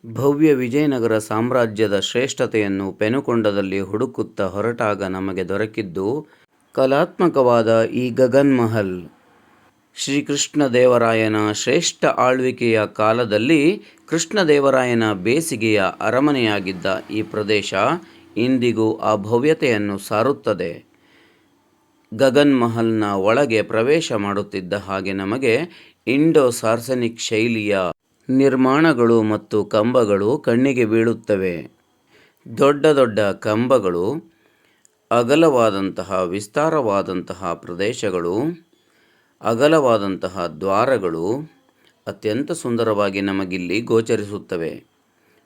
ಭವ್ಯ ವಿಜಯನಗರ ಸಾಮ್ರಾಜ್ಯದ ಶ್ರೇಷ್ಠತೆಯನ್ನು ಪೆನುಕೊಂಡದಲ್ಲಿ ಹುಡುಕುತ್ತಾ ಹೊರಟಾಗ ನಮಗೆ ದೊರಕಿದ್ದು ಕಲಾತ್ಮಕವಾದ ಈ ಗಗನ್ ಮಹಲ್. ಶ್ರೀಕೃಷ್ಣದೇವರಾಯನ ಶ್ರೇಷ್ಠ ಆಳ್ವಿಕೆಯ ಕಾಲದಲ್ಲಿ ಕೃಷ್ಣದೇವರಾಯನ ಬೇಸಿಗೆಯ ಅರಮನೆಯಾಗಿದ್ದ ಈ ಪ್ರದೇಶ ಇಂದಿಗೂ ಆ ಭವ್ಯತೆಯನ್ನು ಸಾರುತ್ತದೆ. ಗಗನ್ ಮಹಲ್ನ ಒಳಗೆ ಪ್ರವೇಶ ಮಾಡುತ್ತಿದ್ದ ಹಾಗೆ ನಮಗೆ ಇಂಡೋ ಸಾರ್ಸನಿಕ್ ಶೈಲಿಯ ನಿರ್ಮಾಣಗಳು ಮತ್ತು ಕಂಬಗಳು ಕಣ್ಣಿಗೆ ಬೀಳುತ್ತವೆ. ದೊಡ್ಡ ದೊಡ್ಡ ಕಂಬಗಳು, ಅಗಲವಾದಂತಹ ವಿಸ್ತಾರವಾದಂತಹ ಪ್ರದೇಶಗಳು, ಅಗಲವಾದಂತಹ ದ್ವಾರಗಳು ಅತ್ಯಂತ ಸುಂದರವಾಗಿ ನಮಗಿಲ್ಲಿ ಗೋಚರಿಸುತ್ತವೆ.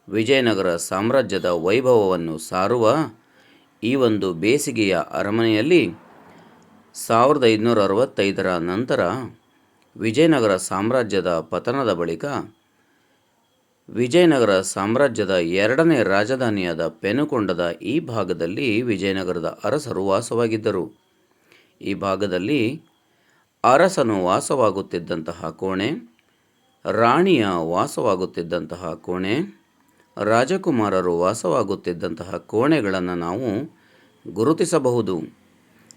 ವಿಜಯನಗರ ಸಾಮ್ರಾಜ್ಯದ ವೈಭವವನ್ನು ಸಾರುವ ಈ ಒಂದು ಬೇಸಿಗೆಯ ಅರಮನೆಯಲ್ಲಿ 1565ರ ನಂತರ ವಿಜಯನಗರ ಸಾಮ್ರಾಜ್ಯದ ಪತನದ ಬಳಿಕ ವಿಜಯನಗರ ಸಾಮ್ರಾಜ್ಯದ ಎರಡನೇ ರಾಜಧಾನಿಯಾದ ಪೆನುಕೊಂಡದ ಈ ಭಾಗದಲ್ಲಿ ವಿಜಯನಗರದ ಅರಸರು ವಾಸವಾಗಿದ್ದರು. ಈ ಭಾಗದಲ್ಲಿ ಅರಸನು ವಾಸವಾಗುತ್ತಿದ್ದಂತಹ ಕೋಣೆ, ರಾಣಿಯ ವಾಸವಾಗುತ್ತಿದ್ದಂತಹ ಕೋಣೆ, ರಾಜಕುಮಾರರು ವಾಸವಾಗುತ್ತಿದ್ದಂತಹ ಕೋಣೆಗಳನ್ನು ನಾವು ಗುರುತಿಸಬಹುದು.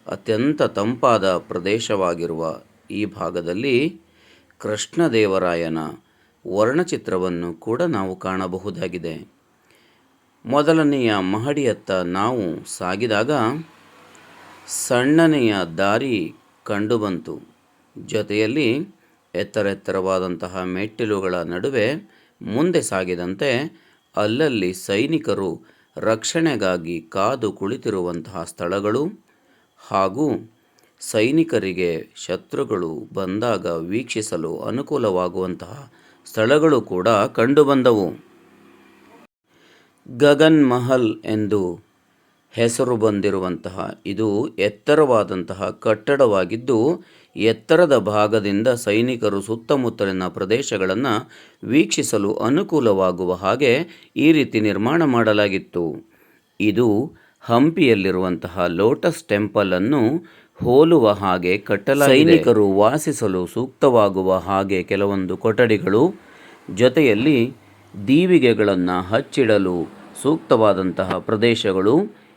ಅತ್ಯಂತ ತಂಪಾದ ಪ್ರದೇಶವಾಗಿರುವ ಈ ಭಾಗದಲ್ಲಿ ಕೃಷ್ಣದೇವರಾಯನ ವರ್ಣಚಿತ್ರವನ್ನು ಕೂಡ ನಾವು ಕಾಣಬಹುದಾಗಿದೆ. ಮೊದಲನೆಯ ಮಹಡಿಯತ್ತ ನಾವು ಸಾಗಿದಾಗ ಸಣ್ಣನೆಯ ದಾರಿ ಕಂಡುಬಂತು. ಜೊತೆಯಲ್ಲಿ ಎತ್ತರೆತ್ತರವಾದಂತಹ ಮೆಟ್ಟಿಲುಗಳ ನಡುವೆ ಮುಂದೆ ಸಾಗಿದಂತೆ ಅಲ್ಲಲ್ಲಿ ಸೈನಿಕರು ರಕ್ಷಣೆಗಾಗಿ ಕಾದು ಕುಳಿತಿರುವಂತಹ ಸ್ಥಳಗಳು ಹಾಗೂ ಸೈನಿಕರಿಗೆ ಶತ್ರುಗಳು ಬಂದಾಗ ವೀಕ್ಷಿಸಲು ಅನುಕೂಲವಾಗುವಂತಹ ಸ್ಥಳಗಳು ಕೂಡ ಕಂಡುಬಂದವು. ಗಗನ್ ಮಹಲ್ ಎಂದು ಹೆಸರು ಬಂದಿರುವಂತಹ ಇದು ಎತ್ತರವಾದಂತಹ ಕಟ್ಟಡವಾಗಿದ್ದು, ಎತ್ತರದ ಭಾಗದಿಂದ ಸೈನಿಕರು ಸುತ್ತಮುತ್ತಲಿನ ಪ್ರದೇಶಗಳನ್ನು ವೀಕ್ಷಿಸಲು ಅನುಕೂಲವಾಗುವ ಹಾಗೆ ಈ ರೀತಿ ನಿರ್ಮಾಣ ಮಾಡಲಾಗಿತ್ತು. ಇದು ಹಂಪಿಯಲ್ಲಿರುವಂತಹ ಲೋಟಸ್ ಟೆಂಪಲ್ ಅನ್ನು ಹೋಲುವ ಹಾಗೆ ಕಟ್ಟಲಾಗಿದೆ. ಸೈನಿಕರು ವಾಸಿಸಲು ಸೂಕ್ತವಾಗುವ ಹಾಗೆ ಕೆಲವೊಂದು ಕೊಠಡಿಗಳು, ಜೊತೆಯಲ್ಲಿ ದೀವಿಗೆಗಳನ್ನು ಹಚ್ಚಿಡಲು ಸೂಕ್ತವಾದಂತಹ ಪ್ರದೇಶಗಳು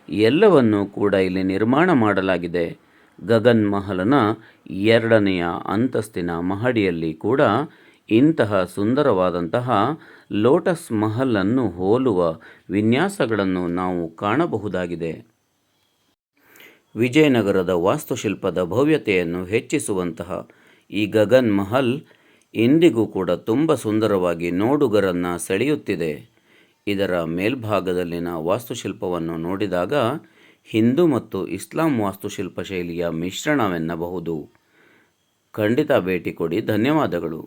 ಎಲ್ಲವನ್ನೂ ಕೂಡ ಇಲ್ಲಿ ನಿರ್ಮಾಣ ಮಾಡಲಾಗಿದೆ. ಗಗನ್ ಮಹಲನ ಎರಡನೆಯ ಅಂತಸ್ತಿನ ಮಹಡಿಯಲ್ಲಿ ಕೂಡ ಇಂತಹ ಸುಂದರವಾದಂತಹ ಲೋಟಸ್ ಮಹಲನ್ನು ಹೋಲುವ ವಿನ್ಯಾಸಗಳನ್ನು ನಾವು ಕಾಣಬಹುದಾಗಿದೆ. ವಿಜಯನಗರದ ವಾಸ್ತುಶಿಲ್ಪದ ಭವ್ಯತೆಯನ್ನು ಹೆಚ್ಚಿಸುವಂತಹ ಈ ಗಗನ್ ಮಹಲ್ ಇಂದಿಗೂ ಕೂಡ ತುಂಬ ಸುಂದರವಾಗಿ ನೋಡುಗರನ್ನು ಸೆಳೆಯುತ್ತಿದೆ. ಇದರ ಮೇಲ್ಭಾಗದಲ್ಲಿನ ವಾಸ್ತುಶಿಲ್ಪವನ್ನು ನೋಡಿದಾಗ ಹಿಂದೂ ಮತ್ತು ಇಸ್ಲಾಂ ವಾಸ್ತುಶಿಲ್ಪ ಶೈಲಿಯ ಮಿಶ್ರಣವೆನ್ನಬಹುದು. ಖಂಡಿತ ಭೇಟಿ ಕೊಡಿ. ಧನ್ಯವಾದಗಳು.